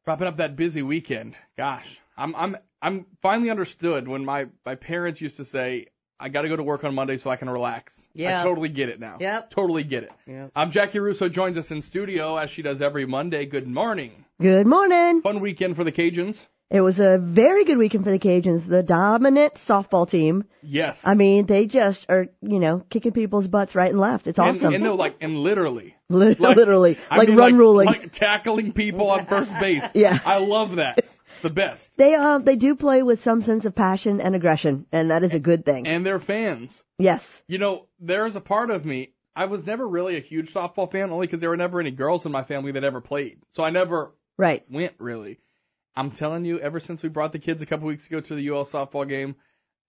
Wrapping up that busy weekend. Gosh, I'm finally understood when my parents used to say, I got to go to work on Monday so I can relax. Yeah. I totally get it now. Yep. Totally get it. Yep. Jaci Russo joins us in studio as she does every Monday. Good morning. Good morning. Fun weekend for the Cajuns. It was a very good weekend for the Cajuns, the dominant softball team. Yes. I mean, they just are, kicking people's butts right and left. It's awesome. And literally. Literally. Like run ruling. Like tackling people on first base. Yeah. I love that. It's the best. They do play with some sense of passion and aggression, and that is a good thing. And they're fans. Yes. There's a part of me, I was never really a huge softball fan, only because there were never any girls in my family that ever played. So I never went, really. I'm telling you, ever since we brought the kids a couple weeks ago to the UL softball game,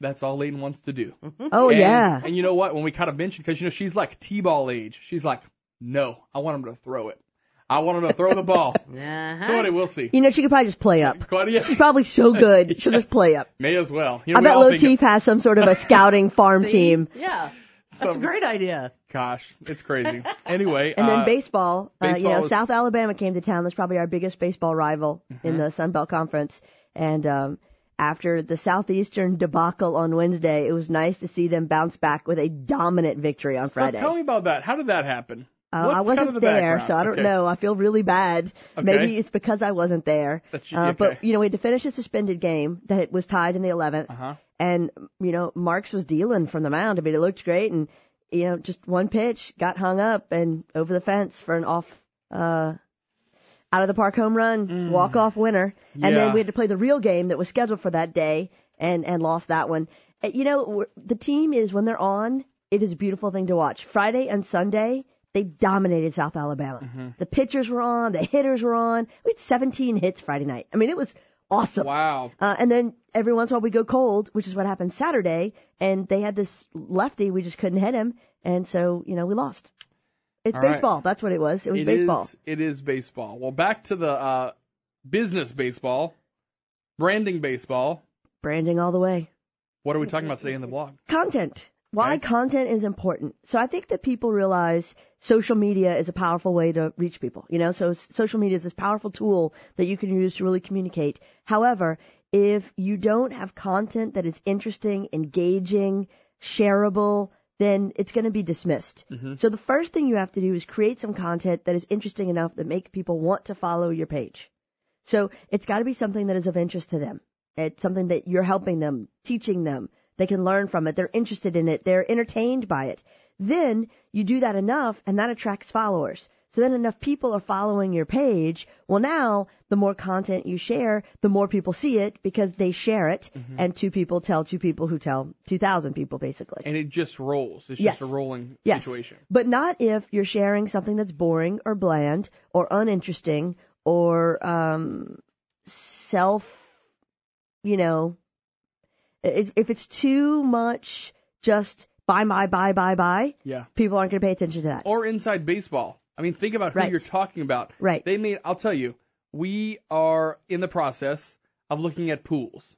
that's all Layton wants to do. Oh, yeah. And you know what? When we kind of mentioned, because, she's like T-ball age, she's like, no, I want him to throw it. I want him to throw the ball. So we'll see. She could probably just play up. Yeah. She's probably so good. She'll just play up. May as well. I bet Latif has some sort of a scouting farm team. Yeah. That's a great idea. Gosh, it's crazy. Anyway. And then baseball. South Alabama came to town. That's probably our biggest baseball rival in the Sun Belt Conference. And after the Southeastern debacle on Wednesday, it was nice to see them bounce back with a dominant victory on Friday. So tell me about that. How did that happen? I wasn't there, so I don't know. I feel really bad. Okay. Maybe it's because I wasn't there. Okay. But, we had to finish a suspended game that was tied in the 11th. And, Marks was dealing from the mound. I mean, it looked great. And, just one pitch got hung up and over the fence for an off, out of the park home run, walk-off winner. And then we had to play the real game that was scheduled for that day and lost that one. The team is, when they're on, it is a beautiful thing to watch. Friday and Sunday, they dominated South Alabama. The pitchers were on, the hitters were on. We had 17 hits Friday night. I mean, it was awesome. Wow. And then every once in a while we go cold, which is what happened Saturday, and they had this lefty, we just couldn't hit him, and so, we lost. It's All baseball. Right. That's what it was. It was baseball. It is baseball. Well, back to the business baseball, branding baseball. Branding all the way. What are we talking about today in the blog? Content. Why content is important. So I think that people realize social media is a powerful way to reach people. So social media is this powerful tool that you can use to really communicate. However, if you don't have content that is interesting, engaging, shareable, then it's going to be dismissed. So the first thing you have to do is create some content that is interesting enough that make people want to follow your page. So it's got to be something that is of interest to them. It's something that you're helping them, teaching them. They can learn from it. They're interested in it. They're entertained by it. Then you do that enough, and that attracts followers. So then enough people are following your page. Well, now the more content you share, the more people see it because they share it, and 2 people tell 2 people who tell 2,000 people, basically. And it just rolls. It's just a rolling situation. But not if you're sharing something that's boring or bland or uninteresting or if it's too much just buy, people aren't going to pay attention to that. Or inside baseball. I mean, think about who you're talking about. Right. I'll tell you, we are in the process of looking at pools.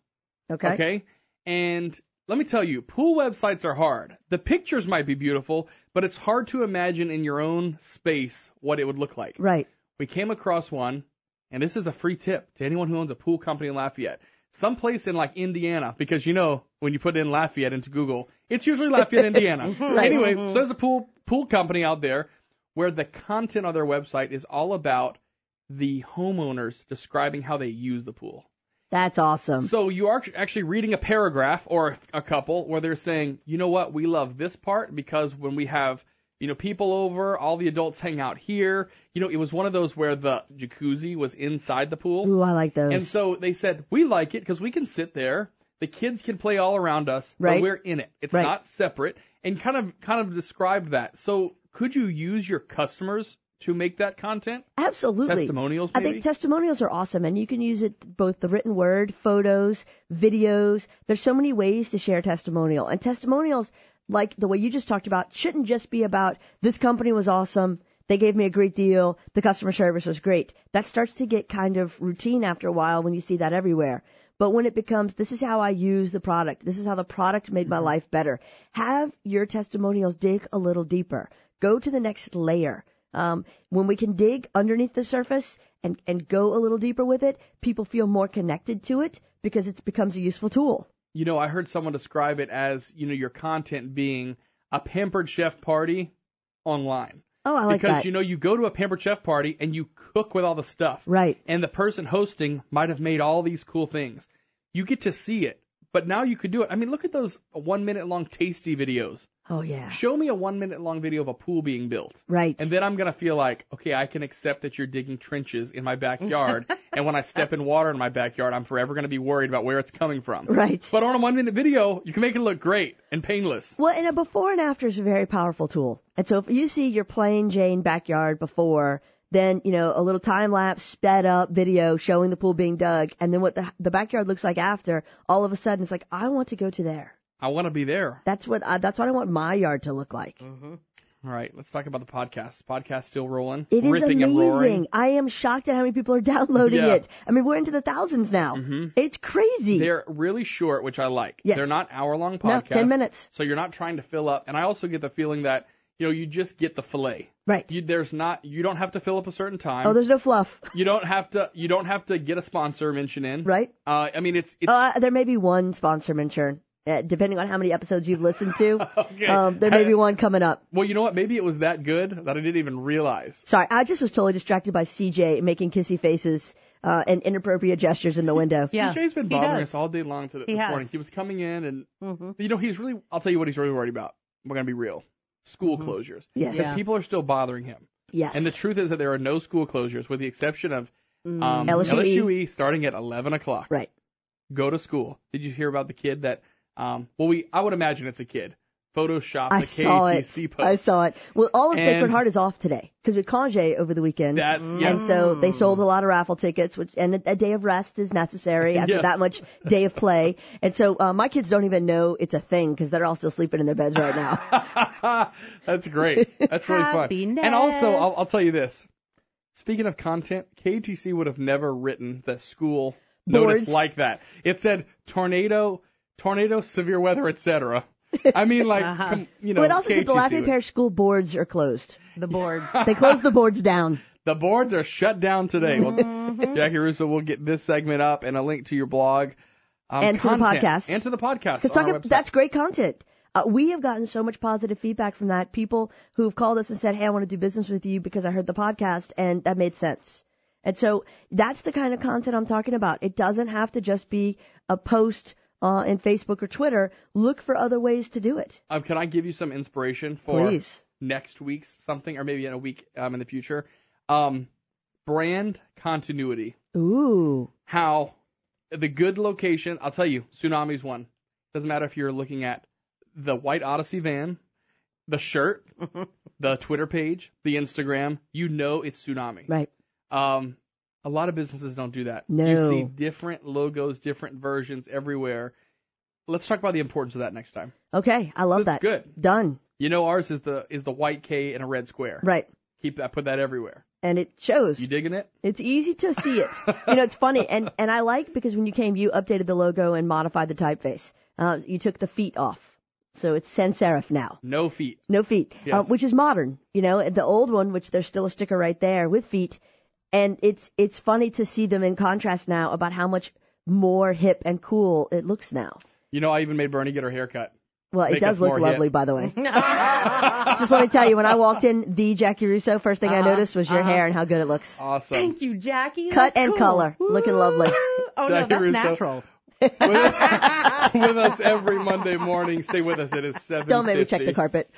Okay? And let me tell you, pool websites are hard. The pictures might be beautiful, but it's hard to imagine in your own space what it would look like. Right. We came across one, and this is a free tip to anyone who owns a pool company in Lafayette. Someplace in Indiana, because when you put in Lafayette into Google, it's usually Lafayette, Indiana. Right. Anyway, so there's a pool company out there where the content on their website is all about the homeowners describing how they use the pool. That's awesome. So you are actually reading a paragraph or a couple where they're saying, you know what, we love this part because when we have people over, all the adults hang out here. It was one of those where the jacuzzi was inside the pool. Ooh, I like those. And so they said, we like it because we can sit there. The kids can play all around us, but we're in it. It's not separate. And kind of described that. So could you use your customers to make that content? Absolutely. Testimonials, maybe? I think testimonials are awesome, and you can use it both the written word, photos, videos. There's so many ways to share testimonial. And testimonials, like the way you just talked about, shouldn't just be about this company was awesome, they gave me a great deal, the customer service was great. That starts to get kind of routine after a while when you see that everywhere. But when it becomes, this is how I use the product, this is how the product made my life better, have your testimonials dig a little deeper. Go to the next layer. When we can dig underneath the surface and go a little deeper with it, people feel more connected to it because it becomes a useful tool. You know, I heard someone describe it as, you know, your content being a Pampered Chef party online. Oh, I like that. Because, you know, you go to a Pampered Chef party and you cook with all the stuff. Right. And the person hosting might have made all these cool things. You get to see it. But now you could do it. I mean, look at those 1 minute long tasty videos. Oh, yeah. Show me a 1 minute long video of a pool being built. Right. And then I'm going to feel like, okay, I can accept that you're digging trenches in my backyard. And when I step in water in my backyard, I'm forever going to be worried about where it's coming from. Right. But on a 1 minute video, you can make it look great and painless. Well, and a before and after is a very powerful tool. And so if you see your plain Jane backyard before, then, you know, a little time-lapse, sped-up video showing the pool being dug, and then what the backyard looks like after, all of a sudden it's like, I want to go to there. I want to be there. That's what I want my yard to look like. Mm-hmm. All right, let's talk about the podcast. Podcast still rolling. It is ripping amazing. And roaring. I am shocked at how many people are downloading it. I mean, we're into the thousands now. Mm-hmm. It's crazy. They're really short, which I like. Yes. They're not hour-long podcasts. No, 10 minutes. So you're not trying to fill up. And I also get the feeling that, you know, you just get the filet. Right. You don't have to fill up a certain time. Oh, there's no fluff. You don't have to get a sponsor mention in. Right. I mean, it's there may be one sponsor mention. Depending on how many episodes you've listened to, okay. There may be one coming up. Well, you know what? Maybe it was that good that I didn't even realize. Sorry, I just was totally distracted by CJ making kissy faces and inappropriate gestures in the window. Yeah, CJ's been bothering us all day long this morning. He was coming in and, you know, I'll tell you what he's really worried about. We're going to be real. School closures. Yes. Because people are still bothering him. Yes. And the truth is that there are no school closures with the exception of LSUE starting at 11 o'clock. Right. Go to school. Did you hear about the kid that, I would imagine it's a kid. Photoshopped the KTC post. I saw it. Well, all of Sacred Heart is off today because we congé over the weekend. And so they sold a lot of raffle tickets, and a day of rest is necessary after that much day of play. And so my kids don't even know it's a thing because they're all still sleeping in their beds right now. That's great. That's really fun. Happiness. And also, I'll tell you this. Speaking of content, KTC would have never written the school notice like that. It said tornado, severe weather, etc. I mean, like, you know. But it also said the Lafayette Parish school boards are closed. The boards. They closed the boards down. The boards are shut down today. Well, Jaci Russo will get this segment up and a link to your blog. And content, to the podcast. And to the podcast. That's great content. We have gotten so much positive feedback from that. People who've called us and said, hey, I want to do business with you because I heard the podcast, and that made sense. And so that's the kind of content I'm talking about. It doesn't have to just be a post in Facebook or Twitter. Look for other ways to do it. Can I give you some inspiration for Please. Next week's something, or maybe in a week in the future? Brand continuity. Ooh. How the good location, I'll tell you, Tsunami's one. Doesn't matter if you're looking at the White Odyssey van, the shirt, the Twitter page, the Instagram, you know it's Tsunami. Right. A lot of businesses don't do that. No. You see different logos, different versions everywhere. Let's talk about the importance of that next time. Okay, I love that. Good. Done. You know, ours is the white K in a red square. Right. Put that everywhere. And it shows. You digging it? It's easy to see it. You know, it's funny, and I like because when you came, you updated the logo and modified the typeface. You took the feet off, so it's sans serif now. No feet. No feet, yes. Which is modern. You know, the old one, which there's still a sticker right there with feet. And it's funny to see them in contrast now about how much more hip and cool it looks now. You know, I even made Bernie get her hair cut. Well, it does look lovely, by the way. Just let me tell you, when I walked in, the Jaci Russo, first thing I noticed was your hair and how good it looks. Awesome. Thank you, Jackie. Cut That's and cool. color. Looking lovely. Oh, Jaci no, that's Russo. natural. With us every Monday morning. Stay with us. It is 7:50. Don't make me check the carpet.